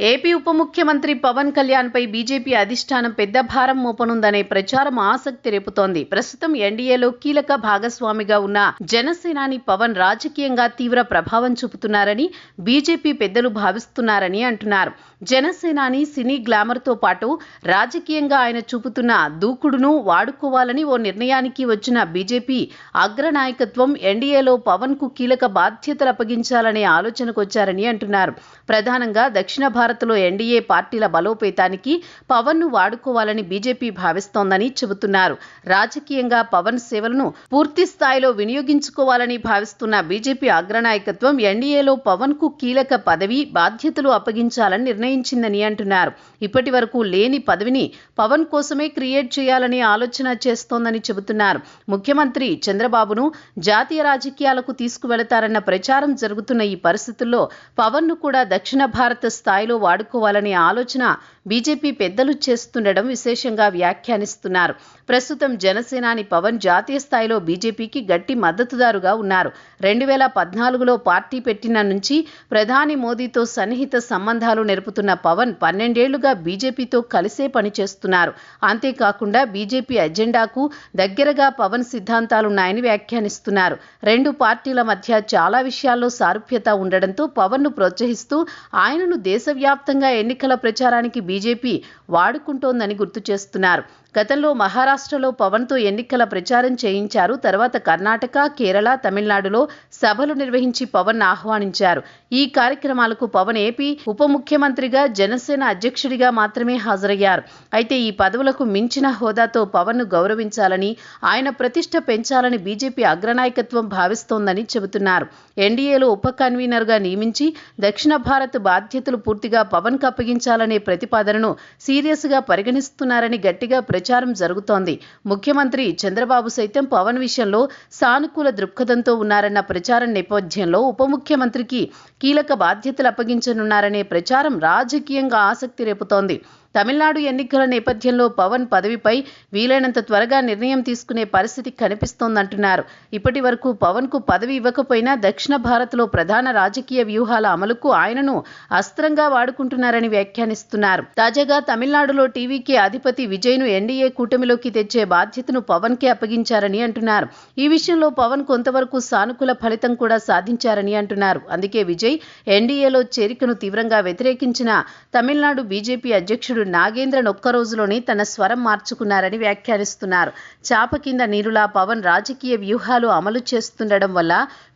AP ఉప ముఖ్యమంత్రి Pawan కళ్యాణ్పై BJP అధిష్టానం పెద్ద భారం మోపనుందనే ప్రచారం ఆసక్తి రేపుతోంది. ప్రస్తుతం ఎన్డీఏలో కీలక భాగస్వామిగా ఉన్న జనసేనాని పవన్ రాజకీయంగా తీవ్ర ప్రభావం చూపుతున్నారని బీజేపీ పెద్దలు భావిస్తున్నారని అంటున్నారు. జనసేనాని సినీ గ్లామర్తో పాటు రాజకీయంగా ఆయన చూపుతున్న దూకుడును వాడుకోవాలని ఓ నిర్ణయానికి వచ్చిన బీజేపీ అగ్రనాయకత్వం ఎన్డీఏలో పవన్కు కీలక బాధ్యతలు అప్పగించాలనే ఆలోచనకు వచ్చారని అంటున్నారు. ప్రధానంగా దక్షిణ భారత్లో ఎన్డీఏ పార్టీల బలోపేతానికి పవన్ను వాడుకోవాలని బీజేపీ భావిస్తోందని చెబుతున్నారు. రాజకీయంగా పవన్ సేవలను పూర్తి స్థాయిలో వినియోగించుకోవాలని భావిస్తున్న బీజేపీ అగ్రనాయకత్వం ఎన్డీఏలో పవన్కు కీలక పదవి బాధ్యతలు అప్పగించాలని నిర్ణయించిందని అంటున్నారు. ఇప్పటి వరకు లేని పదవిని పవన్ కోసమే క్రియేట్ చేయాలని ఆలోచన చేస్తోందని చెబుతున్నారు. ముఖ్యమంత్రి చంద్రబాబును జాతీయ రాజకీయాలకు తీసుకువెళతారన్న ప్రచారం జరుగుతున్న ఈ పరిస్థితుల్లో పవన్ను కూడా దక్షిణ భారత స్థాయిలో వాడుకోవాలనే ఆలోచన బీజేపీ పెద్దలు చేస్తుండడం విశేషంగా వ్యాఖ్యానిస్తున్నారు. ప్రస్తుతం జనసేనాని పవన్ జాతీయ స్థాయిలో బీజేపీకి గట్టి మద్దతుదారుగా ఉన్నారు. 2014లో పార్టీ పెట్టిన నుంచి ప్రధాని మోదీతో సన్నిహిత సంబంధాలు నెరుపుతున్న పవన్ 12 ఏళ్లుగా బీజేపీతో కలిసే పనిచేస్తున్నారు. అంతేకాకుండా బీజేపీ ఎజెండాకు దగ్గరగా పవన్ సిద్ధాంతాలున్నాయని వ్యాఖ్యానిస్తున్నారు. రెండు పార్టీల మధ్య చాలా విషయాల్లో సారూప్యత ఉండడంతో పవన్ను ప్రోత్సహిస్తూ ఆయనను దేశవ్యాప్తంగా ఎన్నికల ప్రచారానికి బీజేపీ వాడుకుంటోందని గుర్తు చేస్తున్నారు. గతంలో మహారాష్ట్రలో పవన్తో ఎన్నికల ప్రచారం చేయించారు. తర్వాత కర్ణాటక, కేరళ, తమిళనాడులో సభలు నిర్వహించి పవన్ ఆహ్వానించారు. ఈ కార్యక్రమాలకు పవన్ ఏపీ ఉప ముఖ్యమంత్రిగా, జనసేన అధ్యక్షుడిగా మాత్రమే హాజరయ్యారు. అయితే ఈ పదవులకు మించిన హోదాతో పవన్ను గౌరవించాలని, ఆయన ప్రతిష్ట పెంచాలని బీజేపీ అగ్రనాయకత్వం భావిస్తోందని చెబుతున్నారు. ఎన్డీఏలో ఉప కన్వీనర్గా నియమించి దక్షిణ భారత్ బాధ్యతలు పూర్తిగా పవన్కు అప్పగించాలనే ప్రతిపాదనను సీరియస్గా పరిగణిస్తున్నారని గట్టిగా ప్రచారం జరుగుతోంది. ముఖ్యమంత్రి చంద్రబాబు సైతం పవన్ విషయంలో సానుకూల దృక్పథంతో ఉన్నారన్న ప్రచారం నేపథ్యంలో ఉప ముఖ్యమంత్రికి కీలక బాధ్యతలు అప్పగించనున్నారనే ప్రచారం రాజకీయంగా ఆసక్తి రేపుతోంది. తమిళనాడు ఎన్నికల నేపథ్యంలో పవన్ పదవిపై వీలైనంత త్వరగా నిర్ణయం తీసుకునే పరిస్థితి కనిపిస్తోందంటున్నారు. ఇప్పటి వరకు పవన్కు పదవి ఇవ్వకపోయినా దక్షిణ భారత్లో ప్రధాన రాజకీయ వ్యూహాల అమలుకు ఆయనను అస్త్రంగా వాడుకుంటున్నారని వ్యాఖ్యానిస్తున్నారు. తాజాగా తమిళనాడులో టీవీకే అధిపతి విజయ్ను ఎన్డీఏ కూటమిలోకి తెచ్చే బాధ్యతను పవన్కే అప్పగించారని అంటున్నారు. ఈ విషయంలో పవన్ కొంతవరకు సానుకూల ఫలితం కూడా సాధించారని అంటున్నారు. అందుకే విజయ్ ఎన్డీఏలో చేరికను తీవ్రంగా వ్యతిరేకించిన తమిళనాడు బీజేపీ అధ్యక్షుడు నాగేంద్రన్ ఒక్క రోజులోనే తన స్వరం మార్చుకున్నారని వ్యాఖ్యానిస్తున్నారు. చాప కింద నీరులా పవన్ రాజకీయ వ్యూహాలు అమలు చేస్తుండడం వల్ల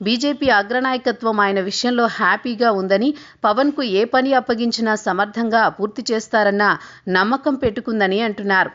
బీజేపీ అగ్రనాయకత్వం ఆయన విషయంలో హ్యాపీగా ఉందని, పవన్కు ఏ పని అప్పగించినా సమర్థంగా పూర్తి చేస్తారన్న నమ్మకం పెట్టుకుందని అంటున్నారు.